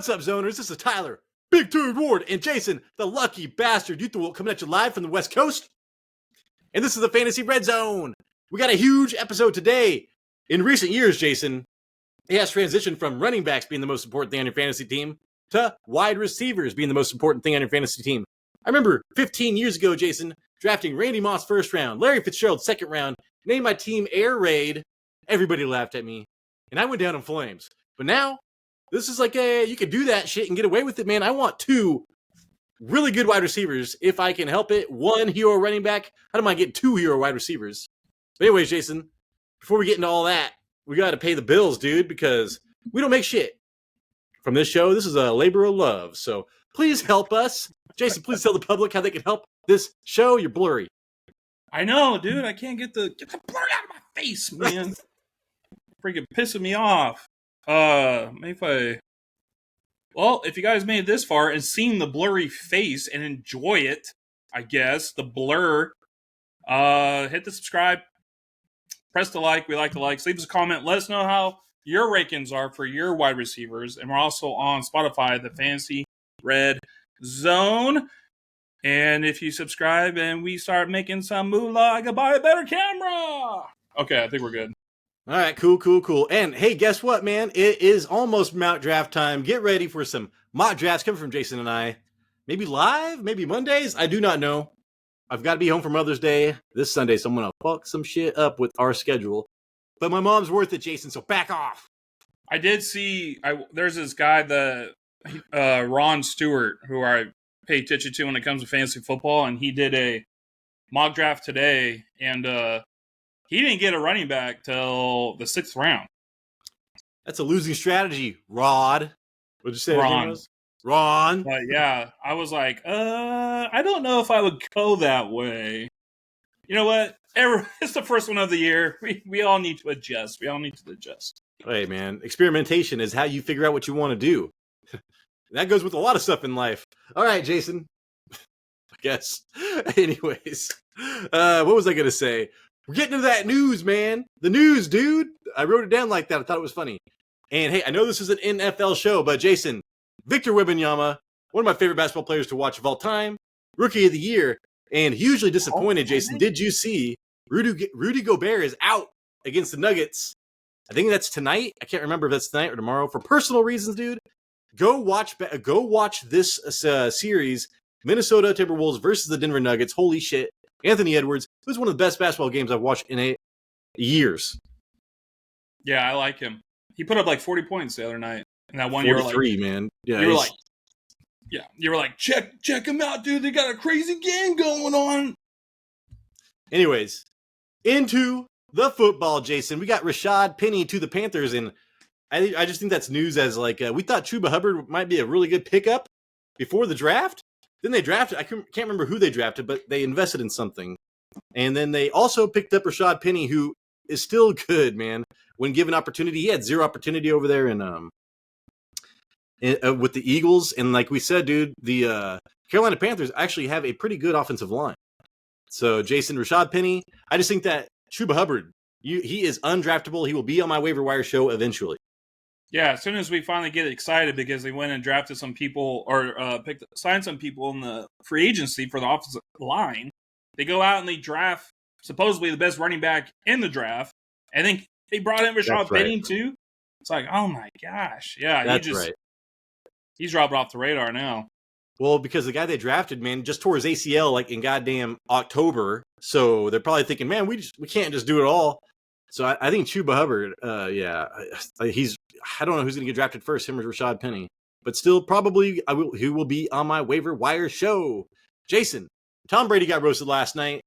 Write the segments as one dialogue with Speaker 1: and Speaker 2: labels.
Speaker 1: What's up, Zoners? This is Tyler, Big Turd Ward, and Jason, the lucky bastard youth coming at you live from the West Coast. And this is the Fantasy Red Zone. We got a huge episode today. In recent years, Jason, it has transitioned from running backs being the most important thing on your fantasy team to wide receivers being the most important thing on your fantasy team. I remember 15 years ago, Jason, drafting Randy Moss first round, Larry Fitzgerald second round, named my team Air Raid. Everybody laughed at me, and I went down in flames. But now, this is like you could do that shit and get away with it, man. I want two really good wide receivers if I can help it. One hero running back. I don't mind getting two hero wide receivers. But anyways, Jason, before we get into all that, we got to pay the bills, dude, because we don't make shit from this show. This is a labor of love. So please help us. Jason, please tell the public how they can help this show. You're blurry.
Speaker 2: I know, dude. I can't get the blur out of my face, man. Freaking pissing me off. If you guys made it this far and seen the blurry face and enjoy it, I guess, the blur, hit the subscribe, press the like. We like the likes. Leave us a comment. Let us know how your rankings are for your wide receivers. And we're also on Spotify, the Fantasy Red Zone. And if you subscribe and we start making some moolah, I can buy a better camera. Okay, I think we're good.
Speaker 1: All right, cool. And hey, guess what, man? It is almost mock draft time. Get ready for some mock drafts coming from Jason and I. Maybe live, maybe Mondays. I do not know. I've got to be home for Mother's Day this Sunday, so I'm going to fuck some shit up with our schedule. But my mom's worth it, Jason, so back off.
Speaker 2: I did see, there's this guy, Ron Stewart, who I pay attention to when it comes to fantasy football, and he did a mock draft today, and he didn't get a running back till the 6th round.
Speaker 1: That's a losing strategy, Rod. What'd you say?
Speaker 2: Ron. But yeah, I was like, I don't know if I would go that way. You know what? It's the first one of the year. We all need to adjust.
Speaker 1: Hey, man, experimentation is how you figure out what you want to do. That goes with a lot of stuff in life. All right, Jason. I guess. Anyways, what was I going to say? We're getting to that news, man. The news, dude. I wrote it down like that. I thought it was funny. And hey, I know this is an NFL show, but Jason, Victor Wembanyama, one of my favorite basketball players to watch of all time, Rookie of the Year, and hugely disappointed, Jason. Did you see Rudy Gobert is out against the Nuggets? I think that's tonight. I can't remember if that's tonight or tomorrow. For personal reasons, dude, go watch this series, Minnesota Timberwolves versus the Denver Nuggets. Holy shit. Anthony Edwards. It was one of the best basketball games I've watched in years.
Speaker 2: Yeah, I like him. He put up like 40 points the other night. And that one
Speaker 1: 43, man. Yeah,
Speaker 2: you were like, check him out, dude. They got a crazy game going on.
Speaker 1: Anyways, into the football, Jason. We got Rashad Penny to the Panthers, and I just think that's news as like we thought Chuba Hubbard might be a really good pickup before the draft. Then they drafted, I can't remember who they drafted, but they invested in something. And then they also picked up Rashad Penny, who is still good, man. When given opportunity, he had zero opportunity over there with the Eagles. And like we said, dude, the Carolina Panthers actually have a pretty good offensive line. So, Jason, Rashad Penny, I just think that Chuba Hubbard, he is undraftable. He will be on my waiver wire show eventually.
Speaker 2: Yeah, as soon as we finally get excited because they went and drafted some people or signed some people in the free agency for the offensive line, they go out and they draft supposedly the best running back in the draft. I think they brought in Rashad Penny too. It's like, oh my gosh. Yeah,
Speaker 1: that's right.
Speaker 2: He's dropping off the radar now.
Speaker 1: Well, because the guy they drafted, man, just tore his ACL like in goddamn October. So they're probably thinking, man, we can't just do it all. So I think Chuba Hubbard, I don't know who's going to get drafted first, him or Rashad Penny. But still, probably he will be on my waiver wire show. Jason, Tom Brady got roasted last night.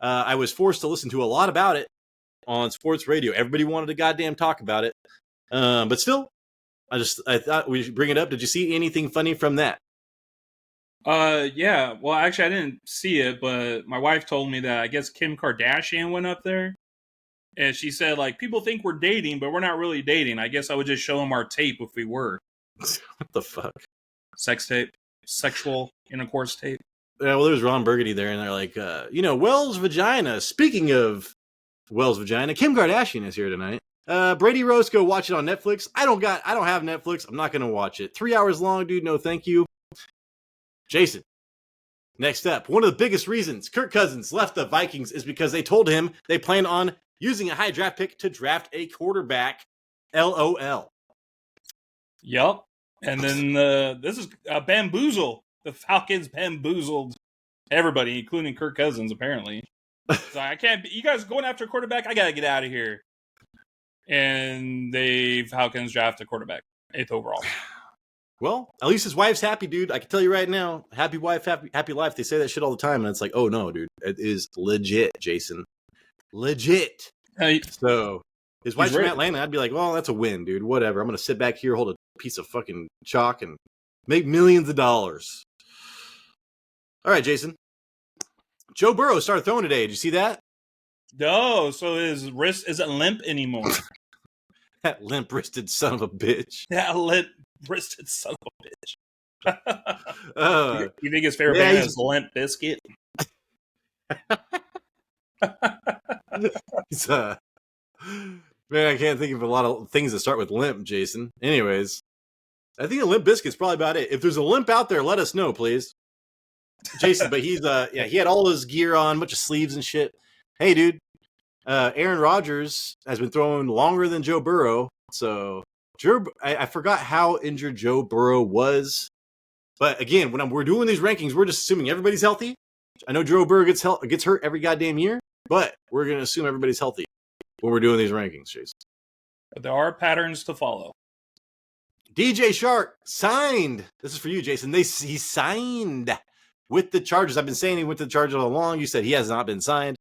Speaker 1: I was forced to listen to a lot about it on sports radio. Everybody wanted to goddamn talk about it. But still, I thought we should bring it up. Did you see anything funny from that?
Speaker 2: Yeah. Well, actually, I didn't see it, but my wife told me that I guess Kim Kardashian went up there. And she said, like, people think we're dating, but we're not really dating. I guess I would just show them our tape if we were.
Speaker 1: What the fuck?
Speaker 2: Sex tape. Sexual intercourse tape.
Speaker 1: Yeah, well, there was Ron Burgundy there, and they're like, Wells Vagina. Speaking of Wells Vagina, Kim Kardashian is here tonight. Brady Rose, go watch it on Netflix. I don't have Netflix. I'm not gonna watch it. 3 hours long, dude. No, thank you. Jason. Next up, one of the biggest reasons Kirk Cousins left the Vikings is because they told him they plan on using a high draft pick to draft a quarterback. LOL.
Speaker 2: Yup. And then this is bamboozle. The Falcons bamboozled everybody, including Kirk Cousins, apparently. So I can't. You guys going after a quarterback? I gotta get out of here. And the Falcons draft a quarterback, 8th overall.
Speaker 1: Well, at least his wife's happy, dude. I can tell you right now, happy wife, happy life. They say that shit all the time, and it's like, oh no, dude, it is legit, Jason, legit.
Speaker 2: Hey,
Speaker 1: so his wife's from
Speaker 2: right.
Speaker 1: Atlanta. I'd be like, well, that's a win, dude. Whatever. I'm gonna sit back here, hold a piece of fucking chalk, and make millions of dollars. All right, Jason. Joe Burrow started throwing today. Did you see that?
Speaker 2: No, so his wrist isn't limp anymore.
Speaker 1: That limp-wristed son of a bitch.
Speaker 2: That limp-wristed son of a bitch. You think his favorite band is Limp Bizkit?
Speaker 1: Man, I can't think of a lot of things that start with limp, Jason. Anyways, I think a Limp Bizkit's probably about it. If there's a limp out there, let us know, please. Jason, but he's he had all his gear on, a bunch of sleeves and shit. Hey, dude, Aaron Rodgers has been throwing longer than Joe Burrow. So I forgot how injured Joe Burrow was. But again, when we're doing these rankings, we're just assuming everybody's healthy. I know Joe Burrow gets hurt every goddamn year, but we're going to assume everybody's healthy when we're doing these rankings, Jason.
Speaker 2: But there are patterns to follow.
Speaker 1: DJ Shark signed. This is for you, Jason. He signed with the Chargers. I've been saying he went to the Chargers all along. You said he has not been signed.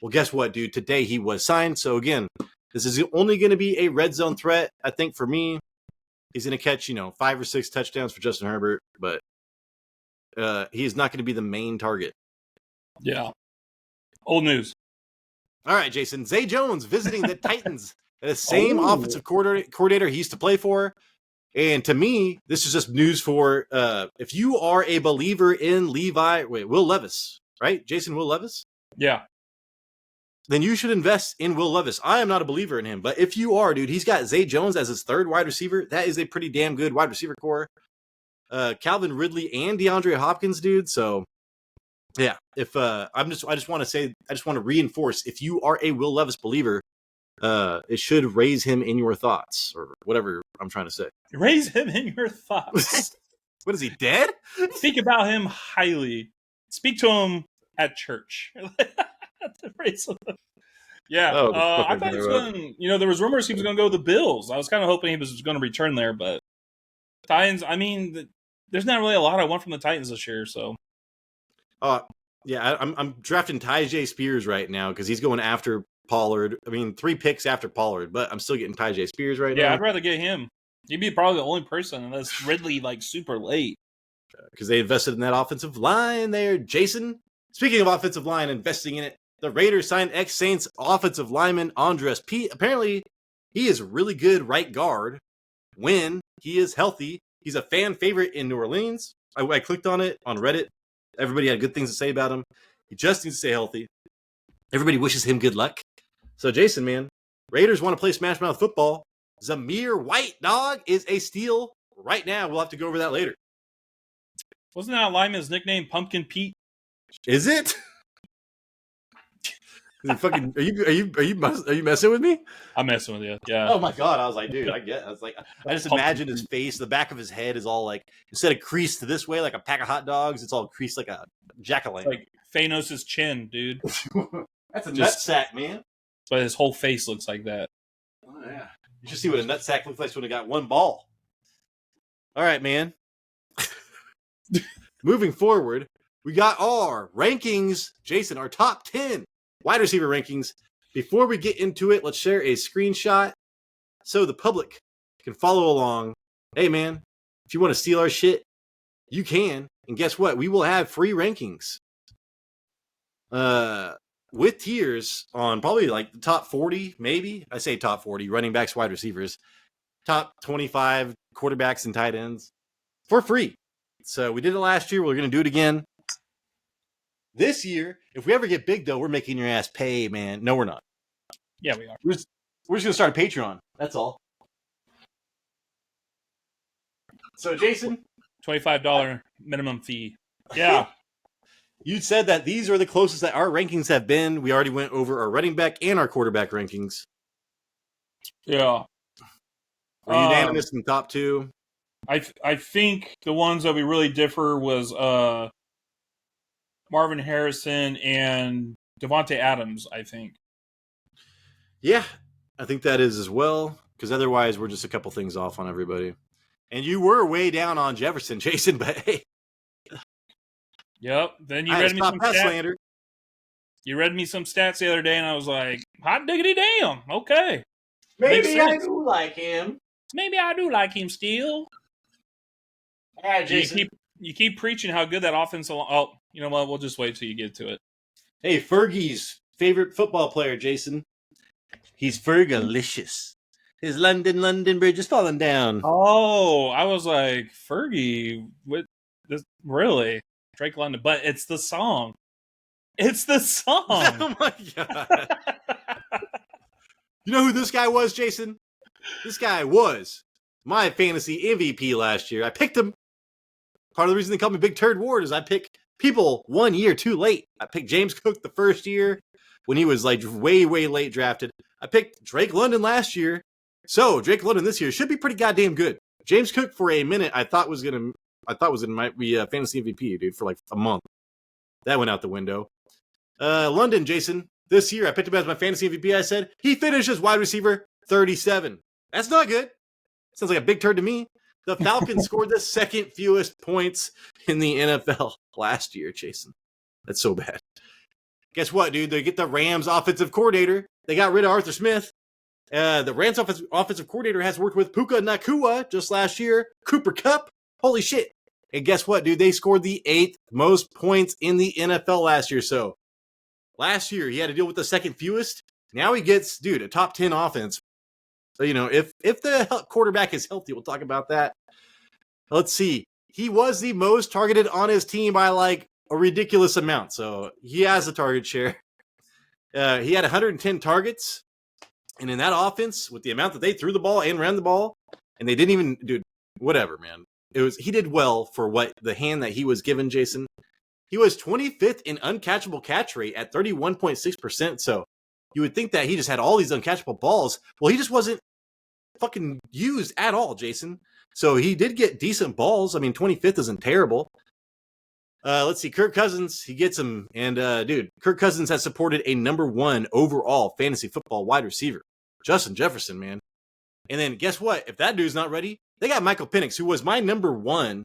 Speaker 1: Well, guess what, dude? Today he was signed. So again, this is only going to be a red zone threat. I think for me, he's going to catch 5 or 6 touchdowns for Justin Herbert, but he is not going to be the main target.
Speaker 2: Yeah. Old news.
Speaker 1: All right, Jason. Zay Jones visiting the Titans. The same offensive coordinator he used to play for. And to me, this is just news for if you are a believer in Will Levis, right? Will Levis?
Speaker 2: Yeah.
Speaker 1: Then you should invest in Will Levis. I am not a believer in him, but if you are, dude, he's got Zay Jones as his 3rd wide receiver. That is a pretty damn good wide receiver core. Calvin Ridley and DeAndre Hopkins, dude. So yeah, if I just want to reinforce, if you are a Will Levis believer, it should raise him in your thoughts or whatever I'm trying to say.
Speaker 2: Raise him in your thoughts.
Speaker 1: What is he, dead?
Speaker 2: Speak about him highly. Speak to him at church. Yeah, I thought he was going. There was rumors he was going to go to the Bills. I was kind of hoping he was going to return there, but Titans. I mean, there's not really a lot I want from the Titans this year. So,
Speaker 1: yeah, I'm drafting Tyjae Spears right now because he's going after Pollard. I mean, 3 picks after Pollard, but I'm still getting Tyjae Spears right now.
Speaker 2: Yeah, I'd rather get him. He'd be probably the only person unless Ridley super late
Speaker 1: because they invested in that offensive line there, Jason. Speaking of offensive line, investing in it. The Raiders signed ex-Saints offensive lineman Andres P. Apparently, he is really good right guard when he is healthy. He's a fan favorite in New Orleans. I clicked on it on Reddit. Everybody had good things to say about him. He just needs to stay healthy. Everybody wishes him good luck. So, Jason, man, Raiders want to play Smash Mouth football. Zamir White, dog, is a steal right now. We'll have to go over that later.
Speaker 2: Wasn't that lineman's nickname Pumpkin Pete?
Speaker 1: Is it? Fucking, are you messing with me?
Speaker 2: I'm messing with you. Yeah.
Speaker 1: Oh my god! I was like, dude, I just imagined his face. The back of his head is all like, instead of creased this way like a pack of hot dogs, it's all creased like a jack-o'-lantern.
Speaker 2: Like Thanos' chin, dude.
Speaker 1: That's a nutsack, man.
Speaker 2: But his whole face looks like that.
Speaker 1: Oh yeah. You should see what a nutsack looks like when it got one ball. All right, man. Moving forward, we got our rankings, Jason. Our top 10 wide receiver rankings. Before we get into it, let's share a screenshot so the public can follow along. Hey, man, if you want to steal our shit, you can. And guess what? We will have free rankings with tiers on probably like the top 40, maybe. I say top 40, running backs, wide receivers, top 25 quarterbacks and tight ends for free. So we did it last year. We're going to do it again. This year, if we ever get big, though, we're making your ass pay, man. No, we're not.
Speaker 2: Yeah, we are.
Speaker 1: We're just going to start a Patreon. That's all. So, Jason,
Speaker 2: $25 minimum fee. Yeah.
Speaker 1: you said that these are the closest that our rankings have been. We already went over our running back and our quarterback rankings.
Speaker 2: Yeah.
Speaker 1: We're unanimous in top two.
Speaker 2: I think the ones that we really differ was Marvin Harrison and Davante Adams, I think.
Speaker 1: Yeah, I think that is as well, because otherwise we're just a couple things off on everybody. And you were way down on Jefferson, Jason, but hey.
Speaker 2: Yep. Then you read me some stats.
Speaker 1: Slander.
Speaker 2: You read me some stats the other day, and I was like, hot diggity damn. Okay.
Speaker 1: Maybe I do like him.
Speaker 2: Maybe I do like him still.
Speaker 1: Yeah, Jason.
Speaker 2: You keep preaching how good that offense. Oh, you know what? We'll just wait till you get to it.
Speaker 1: Hey, Fergie's favorite football player, Jason. He's Fergalicious. His London Bridge is falling down.
Speaker 2: Oh, I was like, Fergie, what? This, really? Drake London. But it's the song. It's the song.
Speaker 1: Oh, my God. You know who this guy was, Jason? This guy was my fantasy MVP last year. I picked him. Part of the reason they call me Big Turd Ward is I pick people 1 year too late. I picked James Cook the first year when he was like way late drafted. I picked Drake London last year. So Drake London this year should be pretty goddamn good. James Cook for a minute I thought might be a fantasy MVP, dude, for like a month. That went out the window. London, Jason, this year I picked him as my fantasy MVP. I said he finished as wide receiver 37. That's not good. Sounds like a big turd to me. The Falcons scored the second fewest points in the NFL last year, Jason. That's so bad. Guess what, dude? They get the Rams offensive coordinator. They got rid of Arthur Smith. The Rams offensive coordinator has worked with Puka Nacua just last year. Cooper Kupp. Holy shit. And guess what, dude? They scored the 8th most points in the NFL last year. So last year, he had to deal with the second fewest. Now he gets, dude, a top 10 offense. So, you know, if the quarterback is healthy, we'll talk about that. Let's see. He was the most targeted on his team by like a ridiculous amount. So he has a target share. He had 110 targets. And in that offense, with the amount that they threw the ball and ran the ball, and they didn't even, dude, whatever, man. He did well for what the hand that he was given, Jason. He was 25th in uncatchable catch rate at 31.6%. So you would think that he just had all these uncatchable balls. Well, he just wasn't fucking used at all, Jason. So he did get decent balls. I mean, 25th isn't terrible. Let's see. Kirk Cousins, he gets him. And, dude, Kirk Cousins has supported a number 1 overall fantasy football wide receiver. Justin Jefferson, man. And then guess what? If that dude's not ready, they got Michael Penix, who was my number 1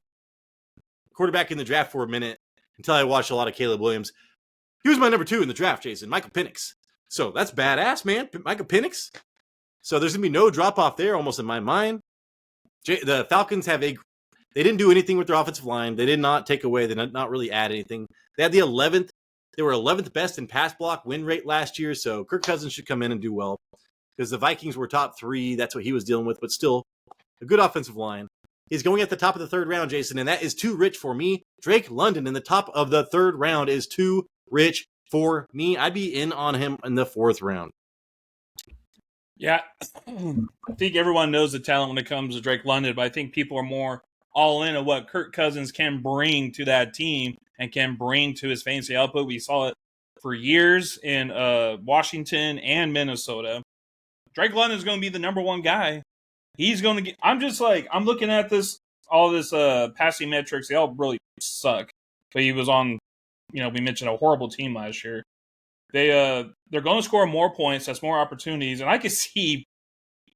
Speaker 1: quarterback in the draft for a minute until I watched a lot of Caleb Williams. He was my number 2 in the draft, Jason, Michael Penix. So that's badass, man. Michael Penix. So there's going to be no drop-off there, almost in my mind. The Falcons they didn't do anything with their offensive line. They did not take away. They did not really add anything. They had they were 11th best in pass block win rate last year, so Kirk Cousins should come in and do well. Because the Vikings were top 3. That's what he was dealing with, but still, a good offensive line. He's going at the top of the 3rd round, Jason, and that is too rich for me. Drake London in the top of the 3rd round is too rich for me. I'd be in on him in the 4th round.
Speaker 2: Yeah, I think everyone knows the talent when it comes to Drake London, but I think people are more all in on what Kirk Cousins can bring to that team and can bring to his fantasy output. We saw it for years in Washington and Minnesota. Drake London is going to be the number 1 guy. He's going to get. I'm looking at all this passing metrics. They all really suck. But he was on, we mentioned a horrible team last year. They're going to score more points. That's more opportunities. And I could see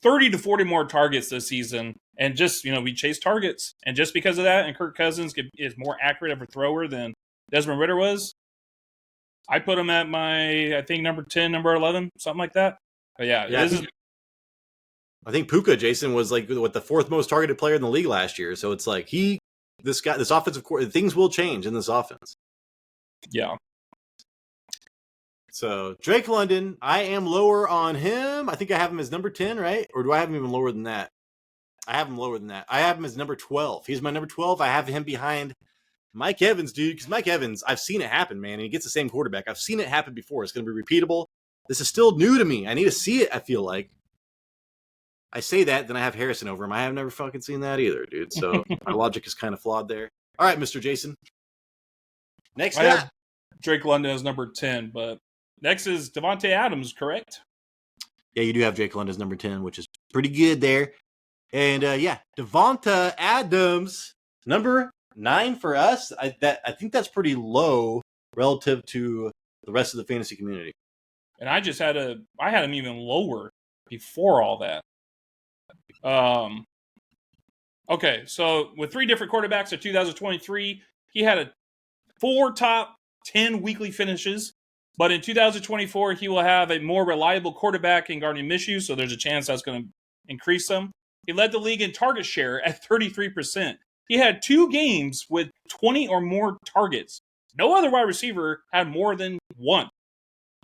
Speaker 2: 30 to 40 more targets this season. And just, we chase targets. And just because of that, and Kirk Cousins is more accurate of a thrower than Desmond Ridder was, I put him at I think, number 10, number 11, something like that. But yeah.
Speaker 1: I think Puka, Jason, was like the 4th most targeted player in the league last year. So it's like this offensive coordinator, things will change in this offense.
Speaker 2: Yeah.
Speaker 1: So Drake London, I am lower on him. I think I have him as number 10, right? Or do I have him even lower than that? I have him lower than that. I have him as number 12. He's my number 12. I have him behind Mike Evans, dude. Because Mike Evans, I've seen it happen, man. And he gets the same quarterback. I've seen it happen before. It's going to be repeatable. This is still new to me. I need to see it, I feel like. I say that, then I have Harrison over him. I have never fucking seen that either, dude. So my logic is kind of flawed there. All right, Mr. Jason. Next
Speaker 2: I
Speaker 1: up.
Speaker 2: have Drake London as number 10, but next is Davante Adams, correct?
Speaker 1: Yeah, you do have Drake London as number 10, which is pretty good there. And Davante Adams, number 9 for us. I think that's pretty low relative to the rest of the fantasy community.
Speaker 2: And I had him even lower before all that. Okay, so with 3 different quarterbacks in 2023, he had 4 top 10 weekly finishes. But in 2024, he will have a more reliable quarterback in Gardner Minshew, so there's a chance that's going to increase them. He led the league in target share at 33%. He had 2 games with 20 or more targets. No other wide receiver had more than 1.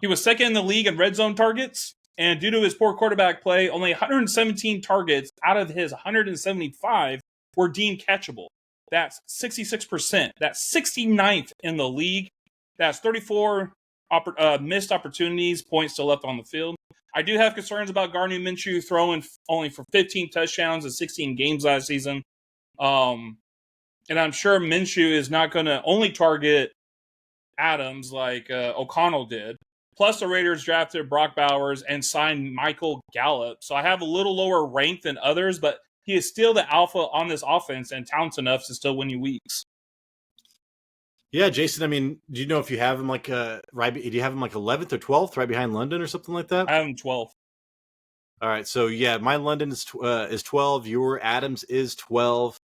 Speaker 2: He was second in the league in red zone targets, and due to his poor quarterback play, only 117 targets out of his 175 were deemed catchable. That's 66%. That's 69th in the league. That's 34 missed opportunities, points still left on the field. I do have concerns about Gardner Minshew throwing only for 15 touchdowns in 16 games last season. And I'm sure Minshew is not going to only target Adams like O'Connell did. Plus, the Raiders drafted Brock Bowers and signed Michael Gallup. So I have a little lower rank than others, but he is still the alpha on this offense and talented enough to still win you weeks.
Speaker 1: Yeah, Jason, I mean, do you know if you have him like do you have him like 11th or 12th right behind London or something like that?
Speaker 2: I have him 12th.
Speaker 1: All right, so yeah, my London is 12, your Adams is 12.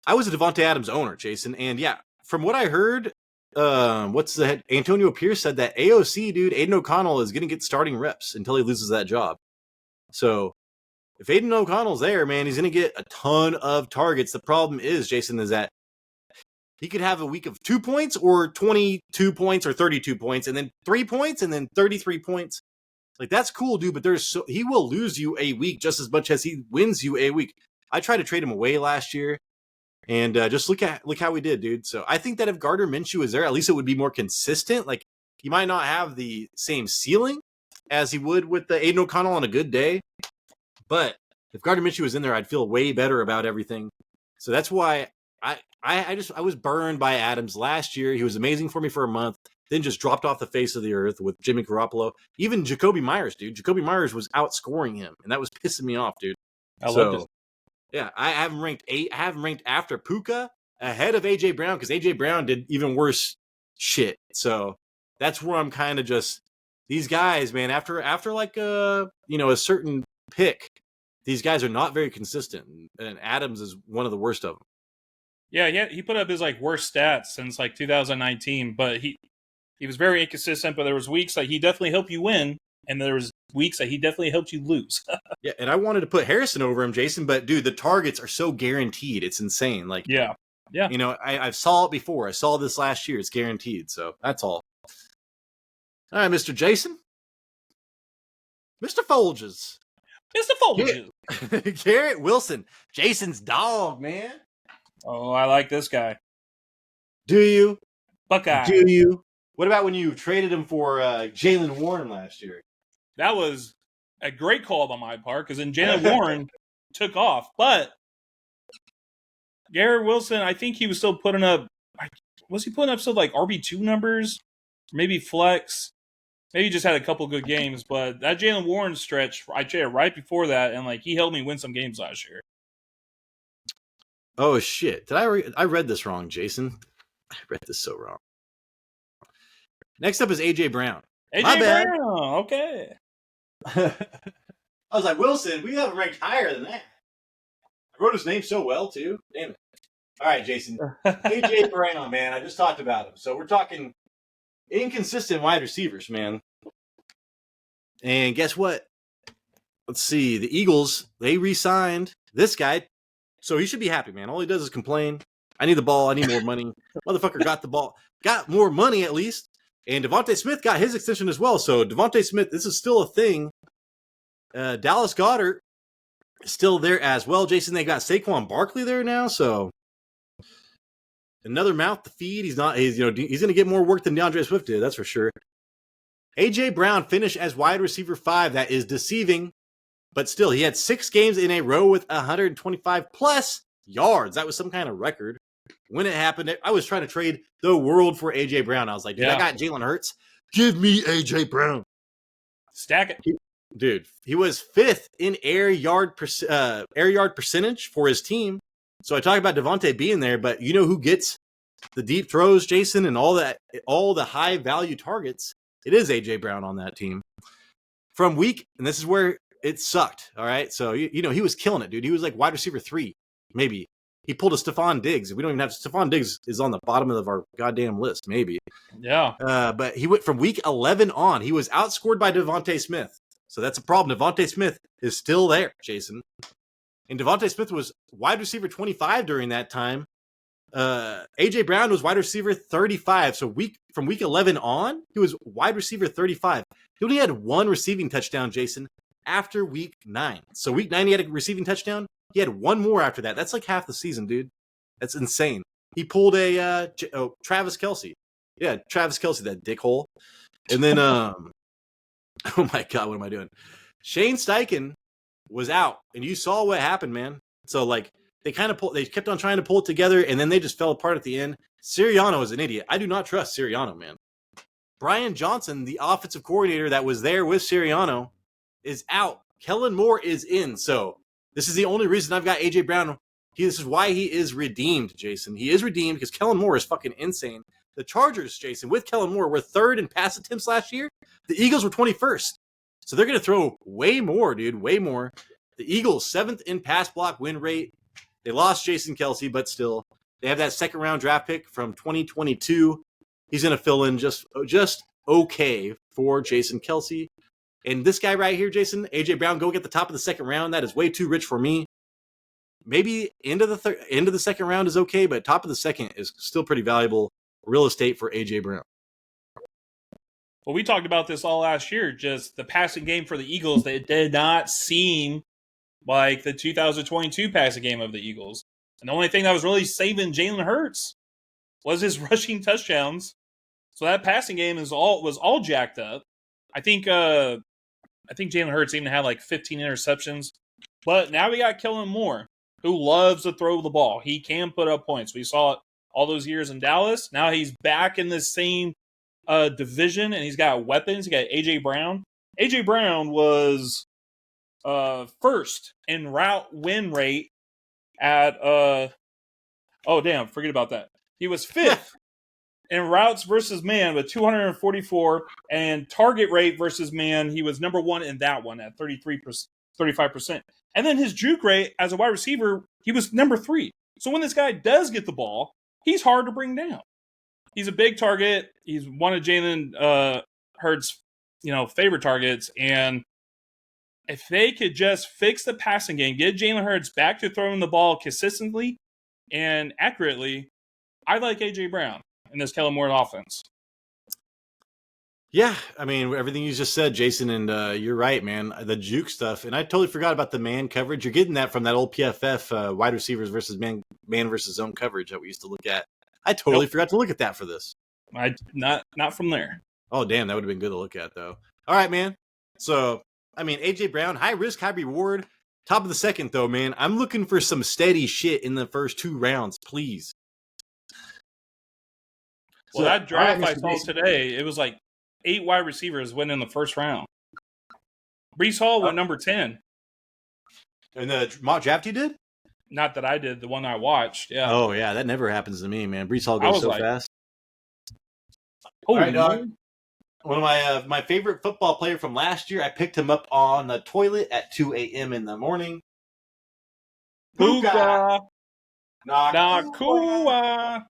Speaker 1: I was a Davante Adams owner, Jason, and yeah, from what I heard, Antonio Pierce said that AOC, dude, Aiden O'Connell is going to get starting reps until he loses that job. So if Aiden O'Connell's there, man, he's going to get a ton of targets. The problem is, Jason, is that he could have a week of 2 points or 22 points or 32 points and then 3 points and then 33 points. Like, that's cool, dude, but he will lose you a week just as much as he wins you a week. I tried to trade him away last year, and just look how we did, dude. So I think that if Gardner Minshew was there, at least it would be more consistent. Like, he might not have the same ceiling as he would with the Aiden O'Connell on a good day, but if Gardner Minshew was in there, I'd feel way better about everything. So that's why I was burned by Adams last year. He was amazing for me for a month, then just dropped off the face of the earth with Jimmy Garoppolo. Even Jacoby Myers, dude. Jacoby Myers was outscoring him, and that was pissing me off, dude.
Speaker 2: I loved it.
Speaker 1: Yeah, I have him ranked 8. I have him ranked after Puka, ahead of AJ Brown, because AJ Brown did even worse shit. So that's where I'm kind of just, these guys, man, after like a certain pick, these guys are not very consistent, and Adams is one of the worst of them.
Speaker 2: Yeah, he put up his worst stats since 2019, but he was very inconsistent. But there was weeks that he definitely helped you win, and there was weeks that he definitely helped you lose.
Speaker 1: Yeah, and I wanted to put Harrison over him, Jason, but dude, the targets are so guaranteed. It's insane. Like,
Speaker 2: yeah.
Speaker 1: I saw it before. I saw this last year. It's guaranteed. So that's all. All right, Mr. Jason. Mr. Folges. Garrett Wilson. Jason's dog, man.
Speaker 2: Oh, I like this guy.
Speaker 1: Do you?
Speaker 2: Buckeye.
Speaker 1: Do you? What about when you traded him for Jalen Warren last year?
Speaker 2: That was a great call by my part, because then Jalen Warren took off. But Garrett Wilson, I think he was still putting up, was he putting up still RB2 numbers? Maybe flex. Maybe he just had a couple good games. But that Jalen Warren stretch, I traded right before that, and he helped me win some games last year.
Speaker 1: Oh, shit. Did I read this wrong, Jason? I read this so wrong. Next up is AJ Brown.
Speaker 2: AJ Brown, okay.
Speaker 1: I was like, Wilson, we have him ranked higher than that. I wrote his name so well, too. Damn it. All right, Jason. AJ Brown, man. I just talked about him. So we're talking inconsistent wide receivers, man. And guess what? Let's see. The Eagles, they re-signed this guy. So he should be happy, man. All he does is complain. I need the ball. I need more money. Motherfucker got the ball. Got more money, at least. And Devontae Smith got his extension as well. So Devontae Smith, this is still a thing. Dallas Goedert is still there as well. Jason, they got Saquon Barkley there now. So another mouth to feed. He's going to get more work than DeAndre Swift did. That's for sure. AJ Brown finished as wide receiver 5. That is deceiving. But still, he had 6 games in a row with 125 plus yards. That was some kind of record. When it happened, I was trying to trade the world for A.J. Brown. I was like, dude, I got Jalen Hurts. Give me A.J. Brown.
Speaker 2: Stack it.
Speaker 1: Dude, he was 5th in air yard percentage for his team. So I talk about Davante being there, but you know who gets the deep throws, Jason, and all the high value targets? It is A.J. Brown on that team. From week, and this is where it sucked, all right? So, you know, he was killing it, dude. He was like wide receiver 3, maybe. He pulled a Stephon Diggs. We don't even have Stephon Diggs is on the bottom of our goddamn list, maybe.
Speaker 2: Yeah.
Speaker 1: But he went from week 11 on. He was outscored by Devontae Smith. So that's a problem. Devontae Smith is still there, Jason. And Devontae Smith was wide receiver 25 during that time. A.J. Brown was wide receiver 35. So from week 11 on, he was wide receiver 35. He only had 1 receiving touchdown, Jason, after week 9. So week 9, he had a receiving touchdown. He had 1 more after that. That's like half the season, dude. That's insane. He pulled a Travis Kelce. Yeah, Travis Kelce, that dickhole. And then, oh my God, what am I doing? Shane Steichen was out, and you saw what happened, man. So, like, they kept on trying to pull it together, and then they just fell apart at the end. Sirianno is an idiot. I do not trust Sirianno, man. Brian Johnson, the offensive coordinator that was there with Sirianno, is out. Kellen Moore is in. So this is the only reason I've got A.J. Brown. This is why he is redeemed, Jason. He is redeemed because Kellen Moore is fucking insane. The Chargers, Jason, with Kellen Moore, were 3rd in pass attempts last year. The Eagles were 21st. So they're going to throw way more, dude, way more. The Eagles, 7th in pass block win rate. They lost Jason Kelce, but still. They have that 2nd-round draft pick from 2022. He's going to fill in just okay for Jason Kelce. And this guy right here, Jason, A.J. Brown, go get the top of the 2nd round. That is way too rich for me. Maybe end of the 2nd round is okay, but top of the 2nd is still pretty valuable real estate for A.J. Brown.
Speaker 2: Well, we talked about this all last year, just the passing game for the Eagles. That did not seem like the 2022 passing game of the Eagles. And the only thing that was really saving Jalen Hurts was his rushing touchdowns. So that passing game was all jacked up. I think Jalen Hurts even had like 15 interceptions. But now we got Kellen Moore, who loves to throw the ball. He can put up points. We saw it all those years in Dallas. Now he's back in the same division, and he's got weapons. He got A.J. Brown. A.J. Brown was 1st in route win rate at forget about that. He was 5th in routes versus man with 244, and target rate versus man, he was number 1 in that one at 35%. And then his juke rate as a wide receiver, he was number 3. So when this guy does get the ball, he's hard to bring down. He's a big target. He's one of Jalen Hurts' favorite targets. And if they could just fix the passing game, get Jalen Hurts back to throwing the ball consistently and accurately, I like A.J. Brown in this Kellen Moore offense.
Speaker 1: Yeah, I mean, everything you just said, Jason, and you're right, man. The juke stuff, and I totally forgot about the man coverage. You're getting that from that old PFF wide receivers versus man versus zone coverage that we used to look at. I totally forgot to look at that for this.
Speaker 2: Not from there.
Speaker 1: Oh, damn, that would have been good to look at, though. All right, man. So, I mean, A.J. Brown, high risk, high reward. Top of the 2nd, though, man. I'm looking for some steady shit in the first 2 rounds, please.
Speaker 2: Well, that draft I saw today, it was like 8 wide receivers went in the 1st round. Brees Hall went number 10.
Speaker 1: And the mock draft you did?
Speaker 2: Not that I did, the one I watched. Yeah.
Speaker 1: Oh, yeah, that never happens to me, man. Brees Hall goes so fast.
Speaker 2: Oh,
Speaker 1: all right, dog. One of my favorite football player from last year, I picked him up on the toilet at 2 a.m. in the morning.
Speaker 2: Puka Nacua.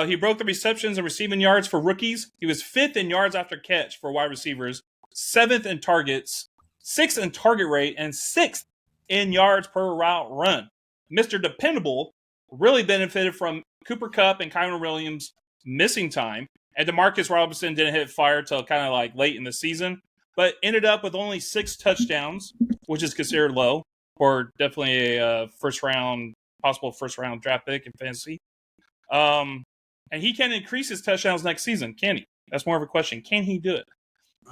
Speaker 2: He broke the receptions and receiving yards for rookies. He was 5th in yards after catch for wide receivers, 7th in targets, 6th in target rate, and 6th in yards per route run. Mr. Dependable really benefited from Cooper Kupp and Kyron Williams missing time, and DeMarcus Robinson didn't hit fire till kind of like late in the season, but ended up with only 6 touchdowns, which is considered low for definitely a possible first round draft pick in fantasy. And he can increase his touchdowns next season, can he? That's more of a question. Can he do it?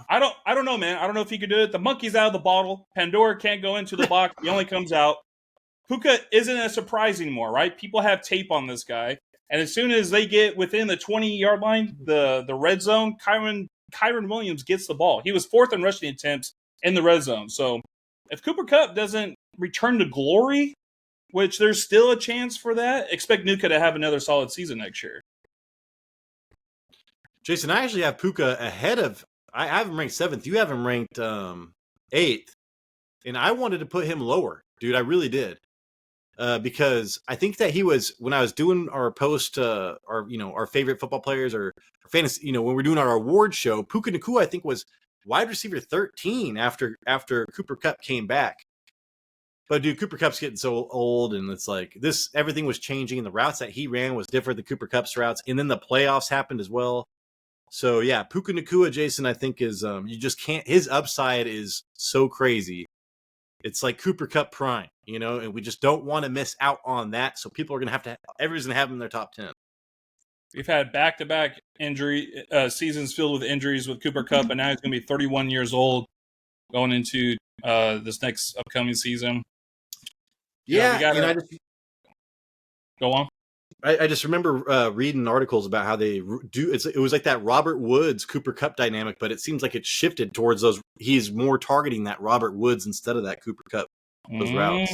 Speaker 2: I don't know, man. I don't know if he could do it. The monkey's out of the bottle. Pandora can't go into the box. He only comes out. Puka isn't a surprise anymore, right? People have tape on this guy. And as soon as they get within the 20-yard line, the red zone, Kyron Williams gets the ball. He was fourth in rushing attempts in the red zone. So if Cooper Kupp doesn't return to glory, which there's still a chance for that, expect Nuka to have another solid season next year.
Speaker 1: Jason, I actually have Puka ahead of. I have him ranked 7th. You have him ranked 8th, and I wanted to put him lower, dude. I really did, because I think that he was, when I was doing our post, our favorite football players or fantasy, when we're doing our award show, Puka Nacua I think was wide receiver 13 after Cooper Kupp came back. But dude, Cooper Kupp's getting so old, and it's like everything was changing, and the routes that he ran was different than Cooper Kupp's routes, and then the playoffs happened as well. So yeah, Puka Nacua, Jason, I think is you just can't. His upside is so crazy. It's like Cooper Kupp prime, and we just don't want to miss out on that. So people are gonna have to. Everybody's gonna have him in their top 10.
Speaker 2: We've had back-to-back injury seasons filled with injuries with Cooper Kupp, and now he's gonna be 31 years old going into this next upcoming season.
Speaker 1: Yeah,
Speaker 2: I just go on.
Speaker 1: I just remember reading articles about how they do. It was like that Robert Woods Cooper Kupp dynamic, but it seems like it's shifted towards those. He's more targeting that Robert Woods instead of that Cooper Kupp, those routes.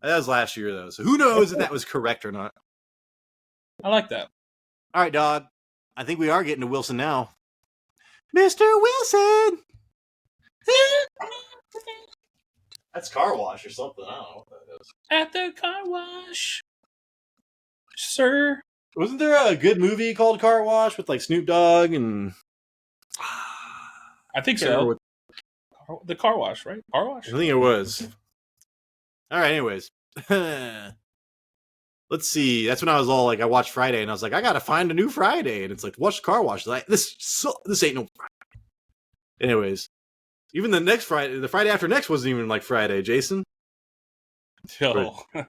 Speaker 1: That was last year though, so who knows if that was correct or not.
Speaker 2: I like that.
Speaker 1: All right, dog. I think we are getting to Wilson now, Mr. Wilson. That's car wash or something. I don't know what that is.
Speaker 2: At the car wash. Sir.
Speaker 1: Wasn't there a good movie called Car Wash with like Snoop Dogg and
Speaker 2: I think so. The car wash, right? Car wash?
Speaker 1: I think it was. All right, anyways. Let's see. That's when I was all like, I watched Friday and I was like, I gotta find a new Friday. And it's like, watch Car Wash. Like, this ain't no Friday. Anyways. Even the next Friday, the Friday after next wasn't even like Friday, Jason.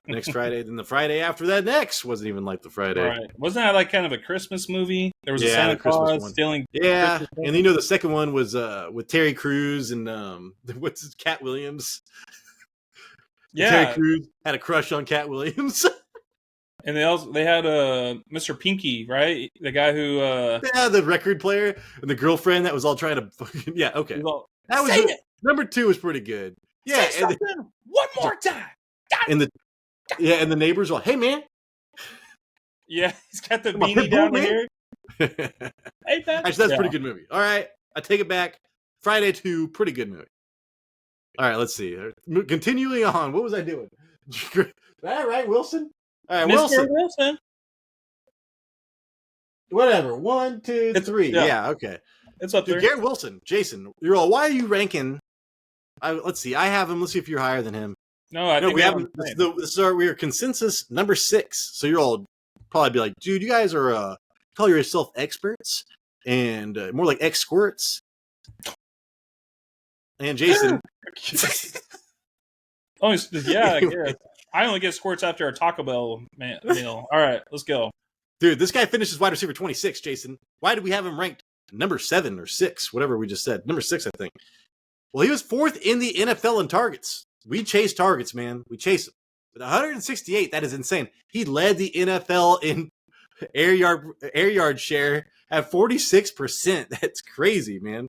Speaker 1: Next Friday, then the Friday after that next wasn't even like the Friday.
Speaker 2: Right. Wasn't that like kind of a Christmas movie? There was a Santa Claus stealing.
Speaker 1: Yeah, and the second one was with Terry Crews and what's his Cat Williams.
Speaker 2: Yeah,
Speaker 1: Terry Crews had a crush on Cat Williams.
Speaker 2: And they had Mr. Pinky, right? The guy who
Speaker 1: the record player and the girlfriend that was all trying to okay. That was number 2 was pretty good. Yeah,
Speaker 2: and one more time.
Speaker 1: And the neighbors were like, hey man.
Speaker 2: Yeah, he's got the beanie down here. Hey, man.
Speaker 1: Actually, that's a pretty good movie. All right, I take it back. Friday 2, pretty good movie. All right, let's see. Continuing on, what was I doing? All right, Wilson. All right,
Speaker 2: Mr. Wilson.
Speaker 1: Whatever. 1, 2, 3. Yeah, okay.
Speaker 2: It's up there.
Speaker 1: Garrett Wilson, Jason. You're all. Why are you ranking? Let's see. I have him. Let's see if you're higher than him.
Speaker 2: No, I think
Speaker 1: we have. We are consensus number 6. So you're all probably be like, dude, you guys are call yourself experts and more like ex-squirts. And Jason.
Speaker 2: Oh yeah, I guess. I only get squirts after a Taco Bell meal. All right, let's go.
Speaker 1: Dude, this guy finishes wide receiver 26, Jason. Why did we have him ranked number 7 or 6, whatever we just said? Number 6, I think. Well, he was 4th in the NFL in targets. We chase targets, man. We chase them. With 168, that is insane. He led the NFL in air yard share at 46%. That's crazy, man.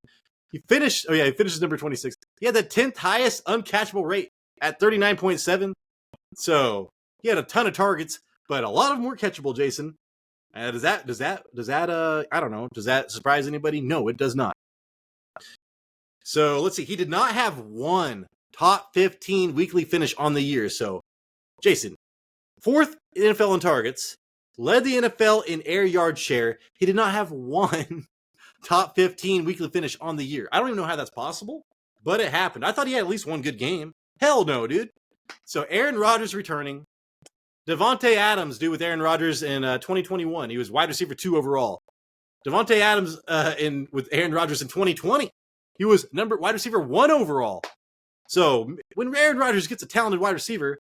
Speaker 1: He finishes number 26. He had the 10th highest uncatchable rate at 39.7. So he had a ton of targets, but a lot of them were catchable, Jason. Does that I don't know. Does that surprise anybody? No, it does not. So let's see. He did not have one top 15 weekly finish on the year. So Jason, 4th NFL in targets, led the NFL in air yard share. He did not have one top 15 weekly finish on the year. I don't even know how that's possible, but it happened. I thought he had at least one good game. Hell no, dude. So Aaron Rodgers returning. Davante Adams, dude, with Aaron Rodgers in 2021. He was wide receiver 2 overall. Davante Adams with Aaron Rodgers in 2020. He was wide receiver 1 overall. So when Aaron Rodgers gets a talented wide receiver,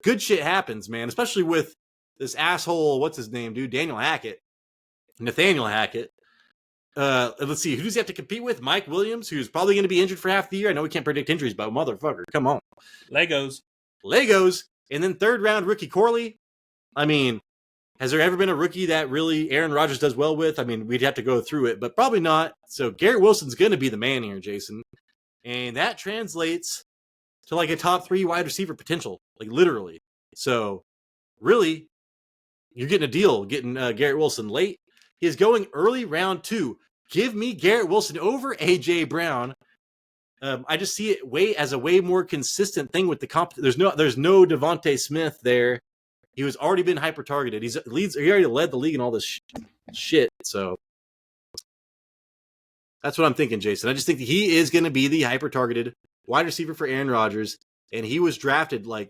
Speaker 1: good shit happens, man. Especially with this asshole, what's his name, dude? Nathaniel Hackett. let's see, who does he have to compete with? Mike Williams, who's probably going to be injured for half the year. I know we can't predict injuries, but motherfucker, come on.
Speaker 2: Legos.
Speaker 1: And then third round rookie Corley. I mean, has there ever been a rookie that really Aaron Rodgers does well with? I mean, we'd have to go through it, but probably not. So Garrett Wilson's going to be the man here, Jason. And that translates to like a top 3 wide receiver potential, like literally. So really, you're getting a deal getting Garrett Wilson late. He is going early round 2. Give me Garrett Wilson over A.J. Brown. I just see it as a way more consistent thing with the comp. There's no Davante Smith there. He was already been hyper targeted. He already led the league in all this shit. So that's what I'm thinking, Jason. I just think that he is going to be the hyper targeted wide receiver for Aaron Rodgers, and he was drafted right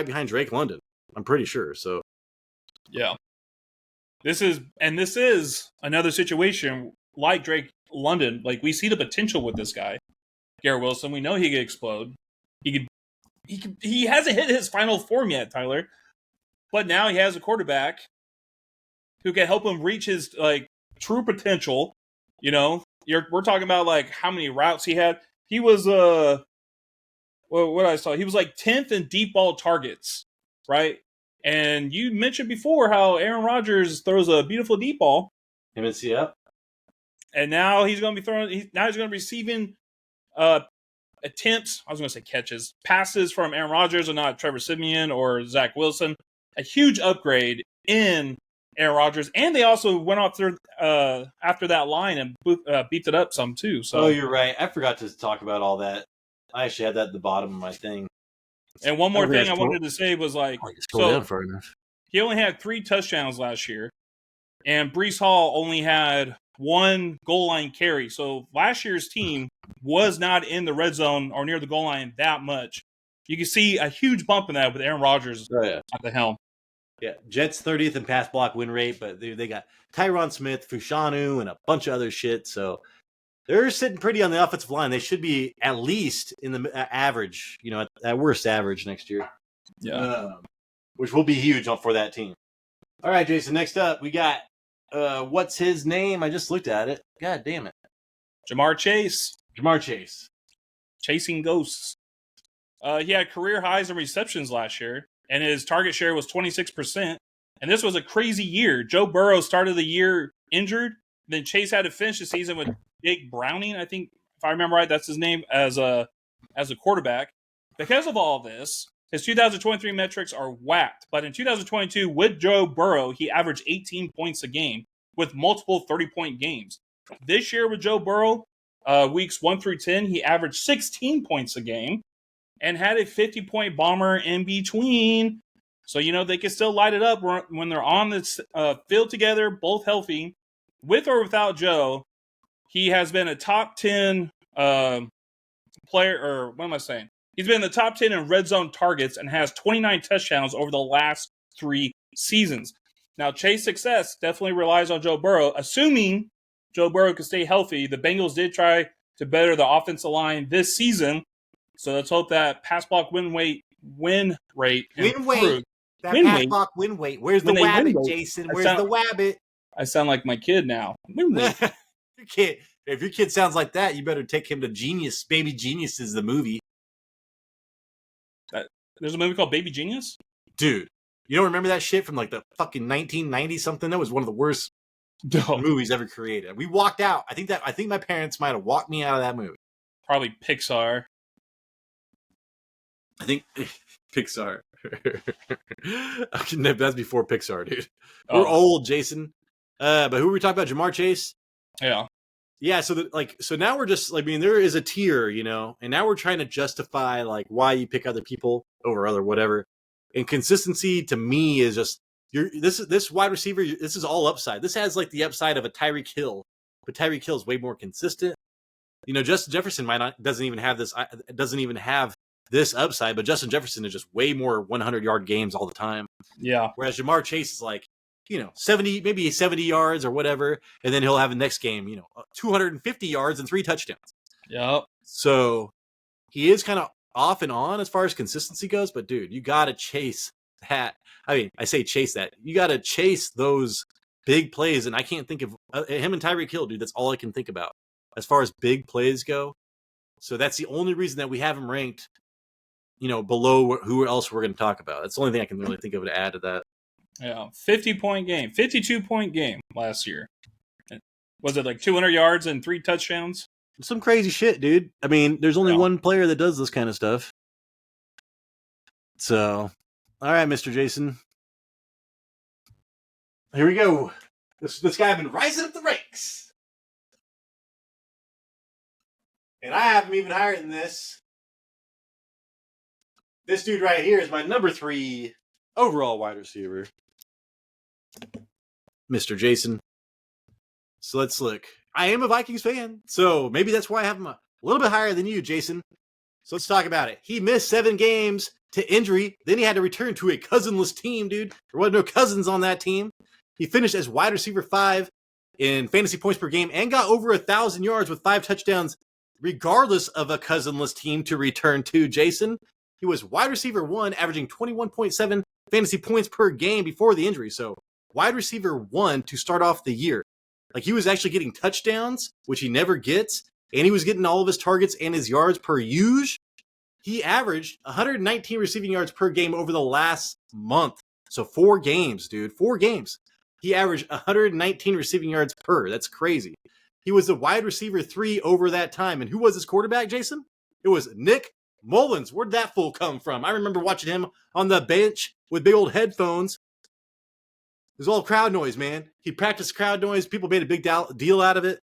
Speaker 1: behind Drake London. I'm pretty sure. So
Speaker 2: yeah. This is another situation like Drake London. Like, we see the potential with this guy, Garrett Wilson. We know he could explode. He hasn't hit his final form yet, Tyler. But now he has a quarterback who can help him reach his like true potential. You know, we're talking about like how many routes he had. He was what I saw. He was like 10th in deep ball targets, right? And you mentioned before how Aaron Rodgers throws a beautiful deep ball.
Speaker 1: MNCF.
Speaker 2: And now he's going to be now he's going to be receiving attempts. I was going to say catches, passes from Aaron Rodgers and not Trevor Siemian or Zach Wilson. A huge upgrade in Aaron Rodgers. And they also went off there after that line and beefed it up some too. So.
Speaker 1: Oh, you're right. I forgot to talk about all that. I actually had that at the bottom of my thing.
Speaker 2: And one more thing I wanted to say was like, so he only had 3 touchdowns last year, and Brees Hall only had 1 goal line carry. So last year's team was not in the red zone or near the goal line that much. You can see a huge bump in that with Aaron Rodgers at the helm.
Speaker 1: Yeah, Jets 30th in pass block win rate, but they got Tyron Smith, Fushanu, and a bunch of other shit. So they're sitting pretty on the offensive line. They should be at least in the average, at worst average next year.
Speaker 2: Yeah.
Speaker 1: Which will be huge for that team. All right, Jason, next up, we got, what's his name? I just looked at it. God damn it.
Speaker 2: Jamar Chase. Chasing ghosts. He had career highs in receptions last year, and his target share was 26%. And this was a crazy year. Joe Burrow started the year injured. Then Chase had to finish the season with Jake Browning, I think, if I remember right, that's his name, as a quarterback. Because of all this, his 2023 metrics are whacked. But in 2022, with Joe Burrow, he averaged 18 points a game with multiple 30-point games. This year with Joe Burrow, weeks 1 through 10, he averaged 16 points a game and had a 50-point bomber in between. So, they can still light it up when they're on the field together, both healthy. With or without Joe, he has been a top 10 player, or what am I saying? He's been in the top 10 in red zone targets and has 29 touchdowns over the last 3 seasons. Now, Chase's success definitely relies on Joe Burrow. Assuming Joe Burrow can stay healthy, the Bengals did try to better the offensive line this season. So let's hope that pass block win rate improves.
Speaker 1: Block win weight. Where's the wabbit, Jason? Where's the wabbit?
Speaker 2: I sound like my kid now.
Speaker 1: If your kid sounds like that, you better take him to Genius. Baby Genius is the movie.
Speaker 2: There's a movie called Baby Genius?
Speaker 1: Dude, you don't remember that shit from like the fucking 1990 something? That was one of the worst movies ever created. We walked out. I think my parents might have walked me out of that movie.
Speaker 2: Probably Pixar.
Speaker 1: I think Pixar. That's before Pixar, dude. We're old, Jason. But who were we talking about? Jamar Chase?
Speaker 2: Yeah.
Speaker 1: Yeah, so now we're just, there is a tier, and now we're trying to justify, why you pick other people over other whatever. And consistency, to me, is just, this wide receiver, this is all upside. This has, the upside of a Tyreek Hill, but Tyreek Hill is way more consistent. Justin Jefferson doesn't even have this upside, but Justin Jefferson is just way more 100-yard games all the time.
Speaker 2: Yeah.
Speaker 1: Whereas Jamar Chase is 70, maybe 70 yards or whatever, and then he'll have the next game, 250 yards and 3 touchdowns.
Speaker 2: Yep.
Speaker 1: So he is kind of off and on as far as consistency goes, but dude, you got to chase that. I mean, I say chase that. You got to chase those big plays, and I can't think of him and Tyreek Hill, dude. That's all I can think about as far as big plays go. So that's the only reason that we have him ranked, below who else we're going to talk about. That's the only thing I can really think of to add to that.
Speaker 2: Yeah, 50-point game, 52-point game last year. Was it like 200 yards and 3 touchdowns?
Speaker 1: Some crazy shit, dude. I mean, there's only one player that does this kind of stuff. So, all right, Mr. Jason. Here we go. This guy has been rising up the ranks. And I have him even higher than this. This dude right here is my number 3 overall wide receiver. Mr. Jason. So let's look. I am a Vikings fan, so maybe that's why I have him a little bit higher than you, Jason. So let's talk about it. He missed 7 games to injury. Then he had to return to a cousinless team, dude. There wasn't no cousins on that team. He finished as wide receiver 5 in fantasy points per game and got over 1,000 yards with 5 touchdowns, regardless of a cousinless team to return to, Jason. He was wide receiver 1, averaging 21.7 fantasy points per game before the injury. So wide receiver 1 to start off the year. Like, he was actually getting touchdowns, which he never gets, and he was getting all of his targets and his yards per use. He averaged 119 receiving yards per game over the last month. So 4 games, dude. 4 games. He averaged 119 receiving yards per. That's crazy. He was the wide receiver 3 over that time. And who was his quarterback, Jason? It was Nick Mullins. Where'd that fool come from? I remember watching him on the bench with big old headphones. It was all crowd noise, man. He practiced crowd noise. People made a big deal out of it.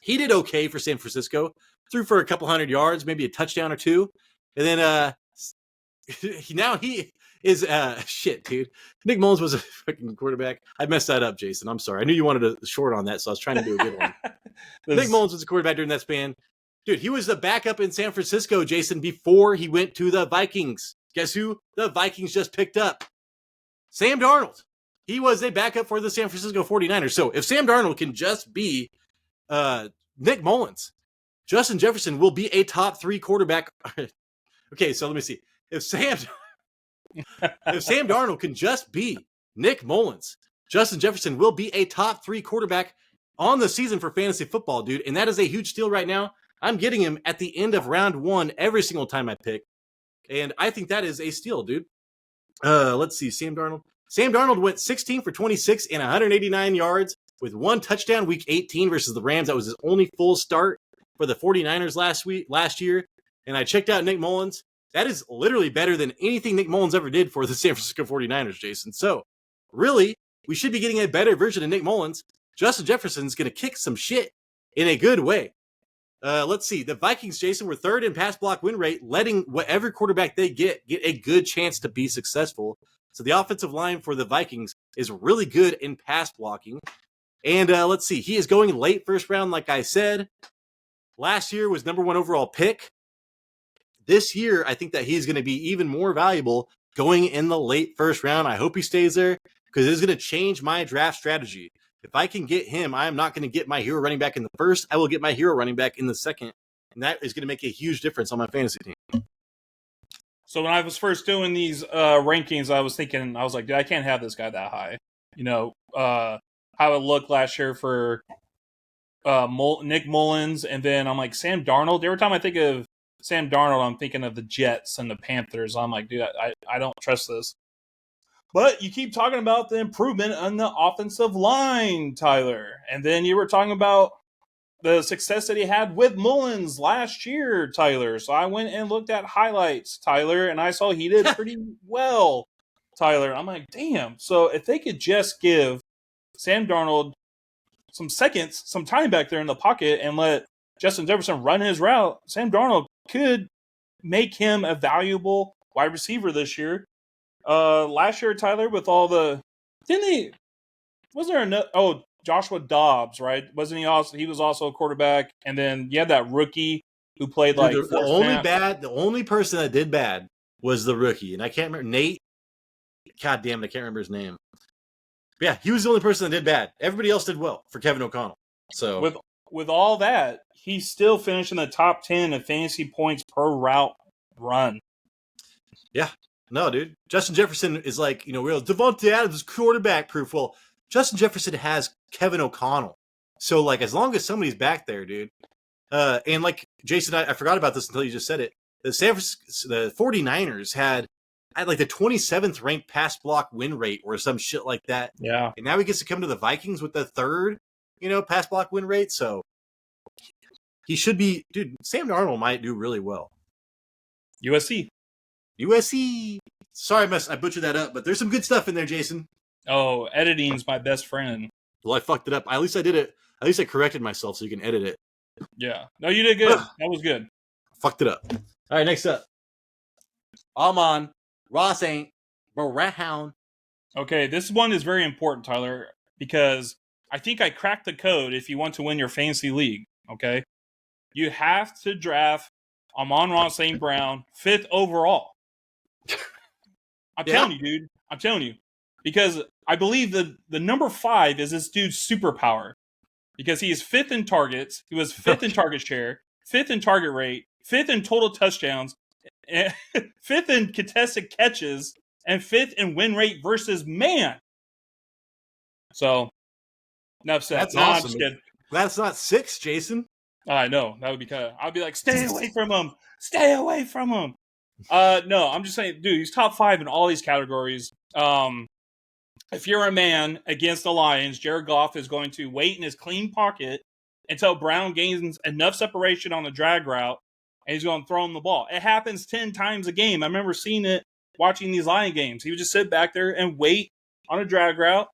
Speaker 1: He did okay for San Francisco. Threw for a couple hundred yards, maybe a touchdown or 2. And then now he is shit, dude. Nick Mullins was a fucking quarterback. I messed that up, Jason. I'm sorry. I knew you wanted a short on that, so I was trying to do a good one. Nick Mullins was a quarterback during that span. Dude, he was the backup in San Francisco, Jason, before he went to the Vikings. Guess who the Vikings just picked up? Sam Darnold. He was a backup for the San Francisco 49ers. So if Sam Darnold can just be Nick Mullins, Justin Jefferson will be a top 3 quarterback. Okay, so let me see. If Sam Darnold can just be Nick Mullins, Justin Jefferson will be a top 3 quarterback on the season for fantasy football, dude. And that is a huge steal right now. I'm getting him at the end of round 1 every single time I pick. And I think that is a steal, dude. Let's see. Sam Darnold went 16 for 26 and 189 yards with 1 touchdown week 18 versus the Rams. That was his only full start for the 49ers last year. And I checked out Nick Mullins. That is literally better than anything Nick Mullins ever did for the San Francisco 49ers, Jason. So, really, we should be getting a better version of Nick Mullins. Justin Jefferson's going to kick some shit in a good way. Let's see. The Vikings, Jason, were 3rd in pass block win rate, letting whatever quarterback they get a good chance to be successful. So the offensive line for the Vikings is really good in pass blocking. And let's see. He is going late first round, like I said. Last year was number 1 overall pick. This year, I think that he's going to be even more valuable going in the late first round. I hope he stays there because it is going to change my draft strategy. If I can get him, I am not going to get my hero running back in the first. I will get my hero running back in the second. And that is going to make a huge difference on my fantasy team.
Speaker 2: So when I was first doing these rankings, I was like, dude, I can't have this guy that high. How it looked last year for Nick Mullins. And then I'm like, Sam Darnold. Every time I think of Sam Darnold, I'm thinking of the Jets and the Panthers. I'm like, dude, I don't trust this. But you keep talking about the improvement on the offensive line, Tyler. And then you were talking about the success that he had with Mullins last year, Tyler. So I went and looked at highlights, Tyler, and I saw he did pretty well, Tyler. I'm like, damn. So if they could just give Sam Darnold some seconds, some time back there in the pocket and let Justin Jefferson run his route, Sam Darnold could make him a valuable wide receiver this year. Last year, Tyler, with all the Joshua Dobbs, right? Wasn't he also? He was also a quarterback, and then you had that rookie who played
Speaker 1: the only person that did bad was the rookie, and I can't remember Nate. God damn it, I can't remember his name. But yeah, he was the only person that did bad. Everybody else did well for Kevin O'Connell. So
Speaker 2: with all that, he still finished in the top 10 of fantasy points per route run.
Speaker 1: Yeah. No, dude. Justin Jefferson is like, Davante Adams is quarterback proof. Well, Justin Jefferson has Kevin O'Connell. So, like, as long as somebody's back there, dude. And like Jason, I forgot about this until you just said it. The 49ers had like the 27th ranked pass block win rate or some shit like that.
Speaker 2: Yeah.
Speaker 1: And now he gets to come to the Vikings with the third, pass block win rate. So he should be, dude, Sam Darnold might do really well.
Speaker 2: USC.
Speaker 1: Sorry, I butchered that up, but there's some good stuff in there, Jason.
Speaker 2: Oh, editing's my best friend.
Speaker 1: Well, I fucked it up. At least I did it. At least I corrected myself so you can edit it.
Speaker 2: Yeah. No, you did good. That was good.
Speaker 1: Fucked it up. All right, next up. Amon Ross St. Brown.
Speaker 2: Okay, this one is very important, Tyler, because I think I cracked the code if you want to win your fantasy league, okay? You have to draft Amon-Ra St. Brown 5th overall. I'm telling you, dude. I'm telling you. Because I believe the number 5 is this dude's superpower. Because he is 5th in targets, he was 5th in target share, 5th in target rate, 5th in total touchdowns, 5th in contested catches, and 5th in win rate versus man. So, enough said.
Speaker 1: That's
Speaker 2: no,
Speaker 1: awesome.
Speaker 2: I'm just kidding.
Speaker 1: That's not 6, Jason.
Speaker 2: I know. That would be kind of... I'd be like, stay away from him. Stay away from him. No, I'm just saying, dude, he's top 5 in all these categories. If you're a man against the Lions, Jared Goff is going to wait in his clean pocket until Brown gains enough separation on the drag route, and he's going to throw him the ball. It happens 10 times a game. I remember seeing it watching these Lion games. He would just sit back there and wait on a drag route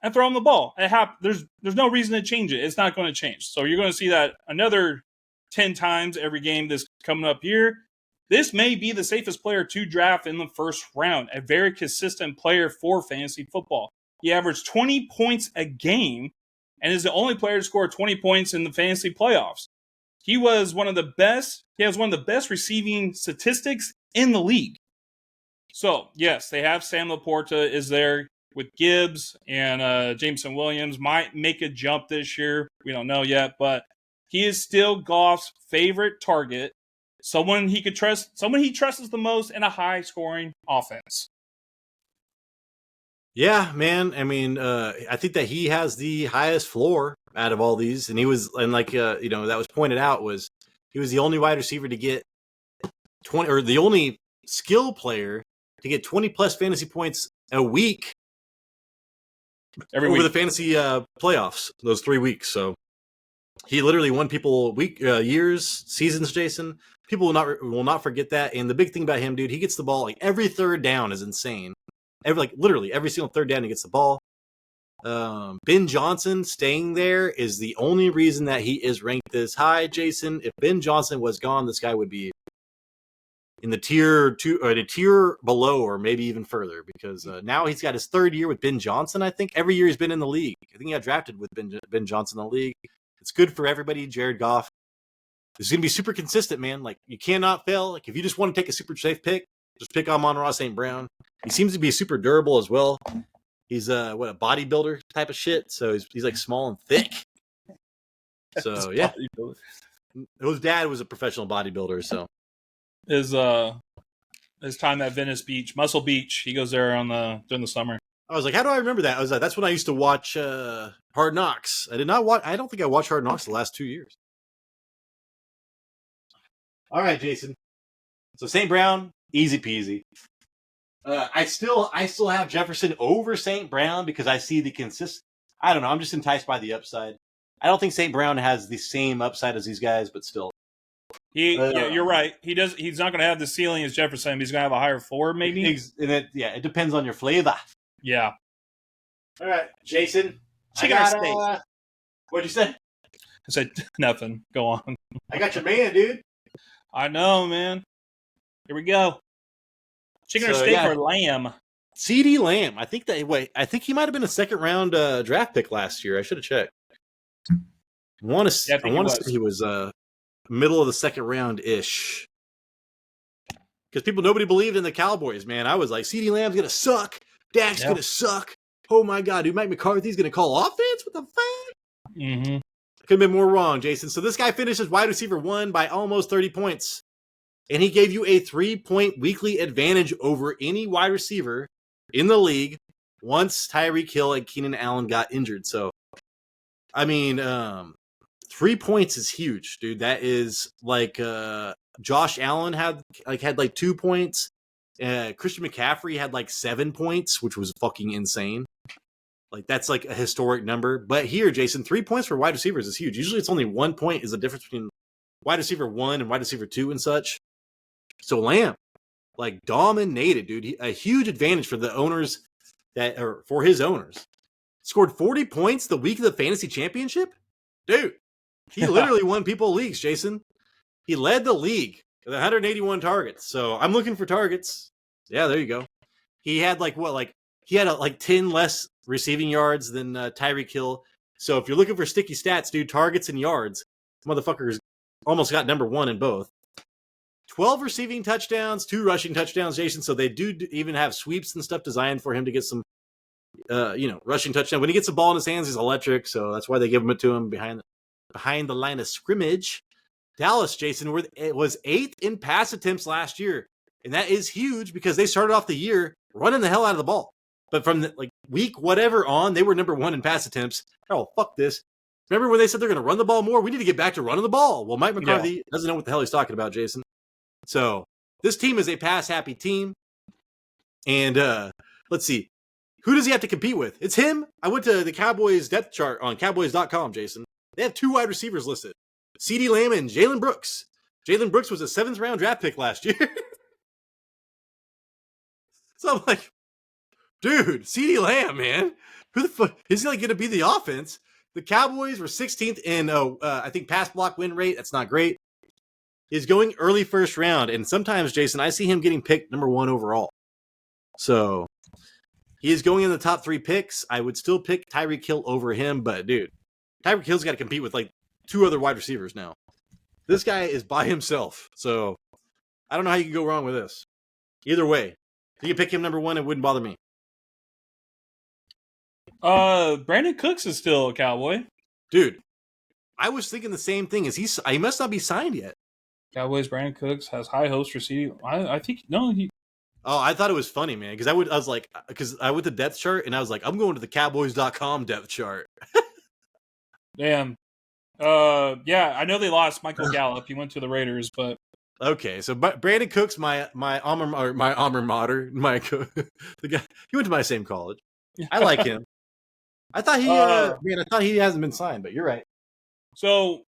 Speaker 2: and throw him the ball. There's no reason to change it. It's not going to change. So you're going to see that another 10 times every game this coming up here. This may be the safest player to draft in the first round. A very consistent player for fantasy football. He averaged 20 points a game and is the only player to score 20 points in the fantasy playoffs. He has one of the best receiving statistics in the league. So, yes, they have Sam Laporta is there with Gibbs and Jameson Williams. Might make a jump this year. We don't know yet, but he is still Goff's favorite target. Someone he could trust, someone he trusts the most in a high-scoring offense.
Speaker 1: Yeah, man. I mean, I think that he has the highest floor out of all these, and that was pointed out was he was the only wide receiver to get 20, or the only skill player to get 20 plus fantasy points a week over the fantasy playoffs those 3 weeks. So he literally won people seasons, Jason. People will not forget that. And the big thing about him, dude, he gets the ball like every third down is insane. Literally every single third down he gets the ball. Ben Johnson staying there is the only reason that he is ranked this high, Jason. If Ben Johnson was gone, this guy would be in the tier 2 or the tier below, or maybe even further, because now he's got his 3rd year with Ben Johnson. I think every year he's been in the league. I think he got drafted with Ben Johnson in the league. It's good for everybody. Jared Goff is going to be super consistent, man. Like, you cannot fail. Like, if you just want to take a super safe pick, just pick Amon-Ra St. Brown. He seems to be super durable as well. He's a bodybuilder type of shit. So he's like small and thick. So yeah, his dad was a professional bodybuilder. So
Speaker 2: his time at Venice Beach, Muscle Beach, he goes there during the summer.
Speaker 1: I was like, how do I remember that? I was like, that's when I used to watch Hard Knocks. I don't think I watched Hard Knocks the last 2 years. All right, Jason. So St. Brown, easy peasy. I still have Jefferson over St. Brown because I see the I don't know. I'm just enticed by the upside. I don't think St. Brown has the same upside as these guys, but still.
Speaker 2: Yeah, you're right. He's not going to have the ceiling as Jefferson. But he's going to have a higher floor, maybe.
Speaker 1: It depends on your flavor.
Speaker 2: Yeah.
Speaker 1: All right, Jason.
Speaker 2: Chicken or steak?
Speaker 1: What'd you say?
Speaker 2: I said nothing. Go on.
Speaker 1: I got your man, dude.
Speaker 2: I know, man. Here we go. Chicken or steak or lamb?
Speaker 1: Ceedee Lamb. I think he might have been a 2nd round draft pick last year. I should have checked. I want to say he was middle of the 2nd round ish. Because nobody believed in the Cowboys, man. I was like, Ceedee Lamb's gonna suck. Dak's gonna suck. Oh my god, dude, Mike McCarthy's gonna call offense? What the fuck?
Speaker 2: Mm-hmm.
Speaker 1: Could have been more wrong, Jason. So this guy finishes wide receiver 1 by almost 30 points. And he gave you a 3-point weekly advantage over any wide receiver in the league once Tyreek Hill and Keenan Allen got injured. So I mean, 3 points is huge, dude. That is like Josh Allen had 2 points. Christian McCaffrey had like 7 points, which was fucking insane. Like that's like a historic number. But here, Jason, 3 points for wide receivers is huge. Usually it's only 1 point is the difference between wide receiver 1 and wide receiver 2 and such. So Lamb, like dominated, dude. A huge advantage for the owners or for his owners. Scored 40 points the week of the fantasy championship? Dude, he literally won people leagues, Jason. He led the league with 181 targets. So I'm looking for targets. Yeah, there you go. He had he had 10 less receiving yards than Tyreek Hill. So if you're looking for sticky stats, dude, targets and yards, motherfuckers almost got number 1 in both. 12 receiving touchdowns, 2 rushing touchdowns, Jason. So they do even have sweeps and stuff designed for him to get some, rushing touchdown. When he gets the ball in his hands, he's electric. So that's why they give it to him behind the line of scrimmage. Dallas, Jason, was 8th in pass attempts last year. And that is huge because they started off the year running the hell out of the ball. But from week whatever on, they were number 1 in pass attempts. Oh, fuck this. Remember when they said they're going to run the ball more? We need to get back to running the ball. Well, Mike McCarthy doesn't know what the hell he's talking about, Jason. So this team is a pass-happy team. And let's see. Who does he have to compete with? It's him. I went to the Cowboys depth chart on Cowboys.com, Jason. They have 2 wide receivers listed. Ceedee Lamb and Jalen Brooks. Jalen Brooks was a 7th-round draft pick last year. So I'm like, dude, Ceedee Lamb, man. Who the fuck? Is he going to be the offense? The Cowboys were 16th in, I think, pass block win rate. That's not great. He's going early first round. And sometimes, Jason, I see him getting picked number 1 overall. So he is going in the top 3 picks. I would still pick Tyreek Hill over him. But, dude, Tyreek Hill's got to compete with 2 other wide receivers now. This guy is by himself. So I don't know how you can go wrong with this. Either way, if you can pick him number 1, it wouldn't bother me.
Speaker 2: Brandon Cooks is still a Cowboy.
Speaker 1: Dude, I was thinking the same thing. He must not be signed yet.
Speaker 2: Cowboys, Brandon Cooks has high hopes for Ceedee. I think, no, he...
Speaker 1: Oh, I thought it was funny, man, because I went to depth chart, and I was like, I'm going to the Cowboys.com depth chart.
Speaker 2: Damn. Yeah, I know they lost Michael Gallup. He went to the Raiders, but... Okay,
Speaker 1: so Brandon Cooks, my alma mater, the guy, he went to my same college. I like him. I thought he hasn't been signed, but you're right.
Speaker 2: So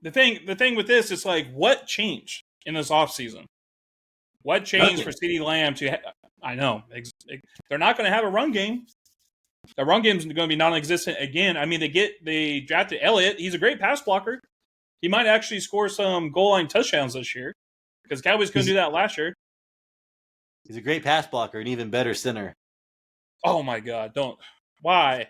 Speaker 2: the thing with this is what changed in this offseason? What changed for Ceedee Lamb I know they're not going to have a run game. The run game is going to be non-existent again. I mean, they drafted Elliott. He's a great pass blocker. He might actually score some goal line touchdowns this year because Cowboys couldn't do that last year.
Speaker 1: He's a great pass blocker, an even better center.
Speaker 2: Oh my God! Don't. Why?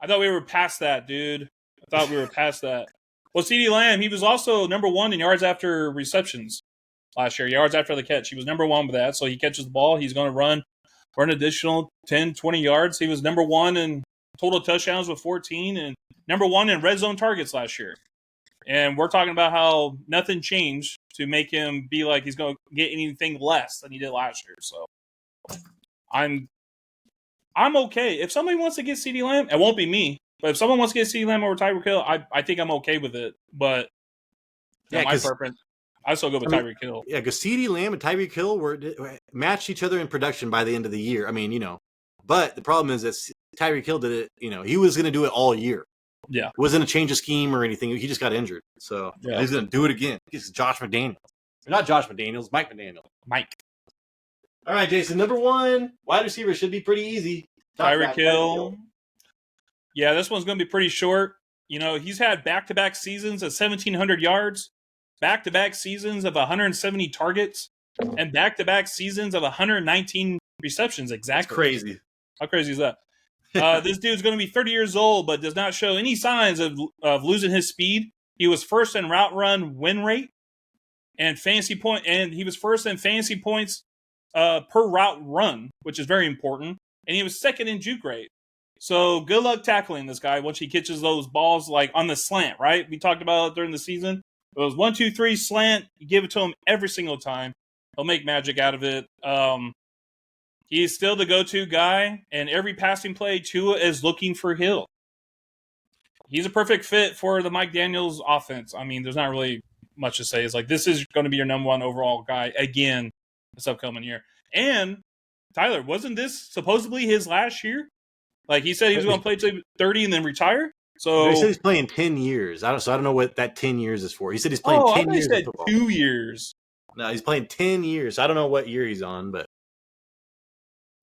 Speaker 2: I thought we were past that, dude. I thought we were past that. Well, Ceedee Lamb, he was also number 1 in yards after receptions last year. Yards after the catch. He was number 1 with that. So he catches the ball. He's going to run for an additional 10, 20 yards. He was number 1 in total touchdowns with 14 and number 1 in red zone targets last year. And we're talking about how nothing changed to make him be like he's going to get anything less than he did last year. So I'm okay. If somebody wants to get Ceedee Lamb, it won't be me. But if someone wants to get Ceedee Lamb over Tyreek Hill, I think I'm okay with it. But my preference, I still go with Tyreek Hill.
Speaker 1: Yeah, because Ceedee Lamb and Tyreek Hill matched each other in production by the end of the year. I mean, but the problem is that Tyreek Hill did it. He was going to do it all year.
Speaker 2: Yeah,
Speaker 1: it wasn't a change of scheme or anything. He just got injured, so he's going to do it again. It's Josh McDaniels, not Josh McDaniels, Mike McDaniels.
Speaker 2: Mike.
Speaker 1: All right, Jason. Number 1 wide receiver should be pretty easy.
Speaker 2: Tyreek Hill. Yeah, this one's going to be pretty short. He's had back-to-back seasons of 1,700 yards, back-to-back seasons of 170 targets, and back-to-back seasons of 119 receptions. Exactly.
Speaker 1: That's crazy.
Speaker 2: How crazy is that? This dude's going to be 30 years old, but does not show any signs of losing his speed. He was first in route run win rate and fantasy point, and he was first in fantasy points per route run, which is very important. And he was second in juke rate. So good luck tackling this guy once he catches those balls on the slant, right? We talked about it during the season. It was 1, 2, 3 slant. You give it to him every single time. He'll make magic out of it. He's still the go-to guy, and every passing play, Tua is looking for Hill. he's a perfect fit for the Mike Daniels offense. I mean, there's not really much to say. It's like, this is going to be your number one overall guy again this upcoming year. And Tyler, wasn't this supposedly his last year? Like, he said he was going to play to 30 and then retire. So
Speaker 1: he said he's playing 10 years. I don't know what that 10 years is for. He said he's playing 10 years.
Speaker 2: He said 2 years.
Speaker 1: No, he's playing 10 years. I don't know what year he's on, but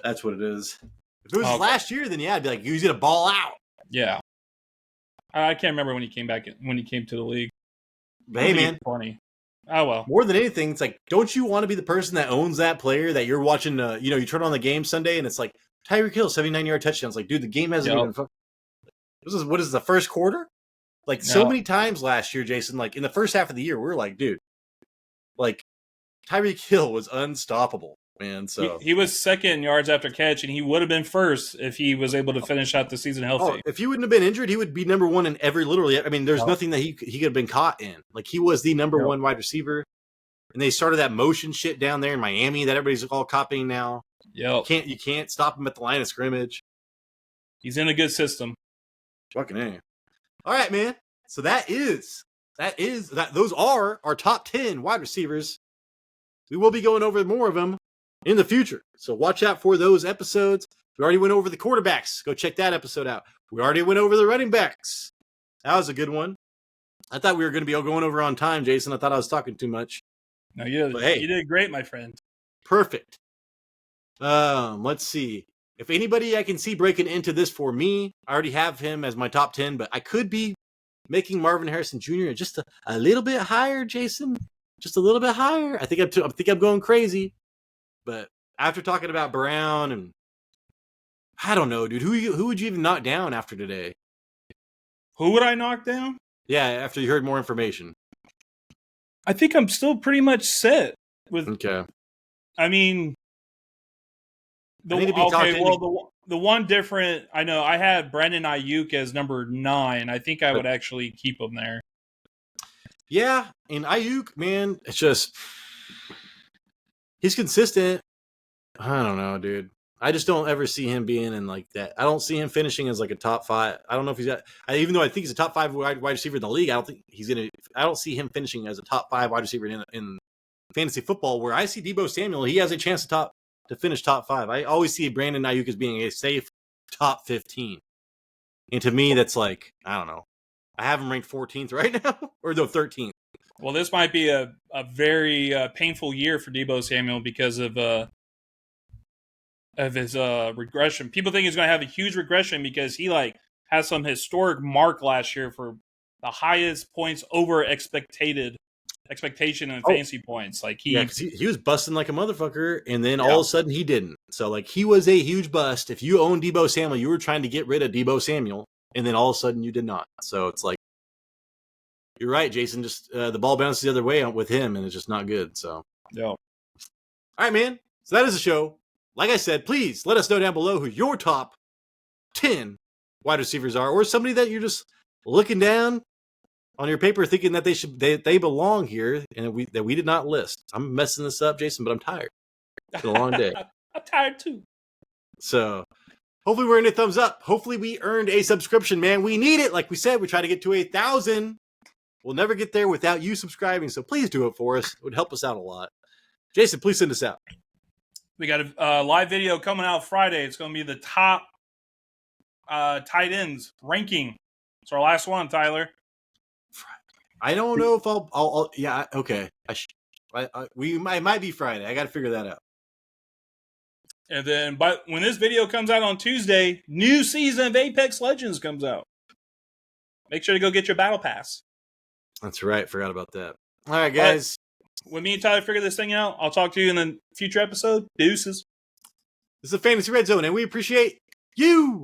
Speaker 1: that's what it is. If it was his last year, then yeah, I'd be like, he's going to ball out.
Speaker 2: Yeah. I can't remember when he came to the league.
Speaker 1: But hey, man.
Speaker 2: 20. Oh, well.
Speaker 1: More than anything, it's like, don't you want to be the person that owns that player that you're watching? You turn on the game Sunday and it's like, Tyreek Hill, 79-yard touchdown. It's like, dude, the game hasn't even. What is the first quarter? Like, so many times last year, Jason, like in the first half of the year, we were like, dude, like Tyreek Hill was unstoppable, man. So
Speaker 2: he was second in yards after catch, and he would have been first if he was able to finish out the season healthy.
Speaker 1: If he wouldn't have been injured, he would be number one in literally. I mean, there's nothing that he could have been caught in. Like, he was the number one wide receiver, and they started that motion shit down there in Miami that everybody's all copying now.
Speaker 2: Yeah,
Speaker 1: you can't stop him at the line of scrimmage.
Speaker 2: He's in a good system.
Speaker 1: Fucking A. All right, man. So those are our top 10 wide receivers. We will be going over more of them in the future. So watch out for those episodes. We already went over the quarterbacks. Go check that episode out. We already went over the running backs. That was a good one. I thought we were going to be going over on time, Jason. I thought I was talking too much.
Speaker 2: No, you did great, my friend.
Speaker 1: Perfect. Let's see. If anybody I can see breaking into this for me, I already have him as my top 10, but I could be making Marvin Harrison Jr. just a little bit higher, Jason. Just a little bit higher. I think I'm going crazy. But after talking about Brown and I don't know, dude, who would you even knock down after today?
Speaker 2: Who would I knock down?
Speaker 1: Yeah, after you heard more information.
Speaker 2: I think I'm still pretty much set with.
Speaker 1: Okay.
Speaker 2: I mean, the one different. I know I had Brandon Ayuk as number 9. I think I would actually keep him there.
Speaker 1: Yeah, and Ayuk, man, it's just he's consistent. I don't know, dude. I just don't ever see him being in like that. I don't see him finishing as like a top 5. I don't know if he's got. Even though I think he's a top 5 wide receiver in the league, I don't see him finishing as a top 5 wide receiver in fantasy football. Where I see Deebo Samuel, he has a chance to finish top 5. I always see Brandon Ayuk as being a safe top 15, and to me, that's like I don't know. I have him ranked 14th right now, or no 13th.
Speaker 2: Well, this might be a very painful year for Deebo Samuel because of his regression. People think he's going to have a huge regression because he has some historic mark last year for the highest points over expectation in fantasy points. Like he
Speaker 1: was busting like a motherfucker, and then all of a sudden he didn't. So he was a huge bust. If you own Deebo Samuel, you were trying to get rid of Deebo Samuel, and then all of a sudden you did not. So it's like you're right, Jason. Just the ball bounces the other way with him, and it's just not good. So
Speaker 2: all
Speaker 1: right, man. So that is the show. Like I said, please let us know down below who your top 10 wide receivers are, or somebody that you're just looking down on your paper thinking that they belong here and that we did not list. I'm messing this up, Jason, but I'm tired. It's been a long day.
Speaker 2: I'm tired too.
Speaker 1: So hopefully we're in a thumbs up. Hopefully we earned a subscription, man. We need it. Like we said, we try to get to 1,000. We'll never get there without you subscribing. So please do it for us. It would help us out a lot. Jason, please send us out.
Speaker 2: We got a live video coming out Friday. It's going to be the top tight ends ranking. It's our last one, Tyler.
Speaker 1: I don't know if I'll yeah, okay. It might be Friday. I got to figure that out.
Speaker 2: And then, but when this video comes out on Tuesday, new season of Apex Legends comes out. Make sure to go get your battle pass.
Speaker 1: That's right. Forgot about that. All right, guys.
Speaker 2: When me and Tyler figure this thing out, I'll talk to you in a future episode. Deuces.
Speaker 1: This is the Fantasy Red Zone, and we appreciate you.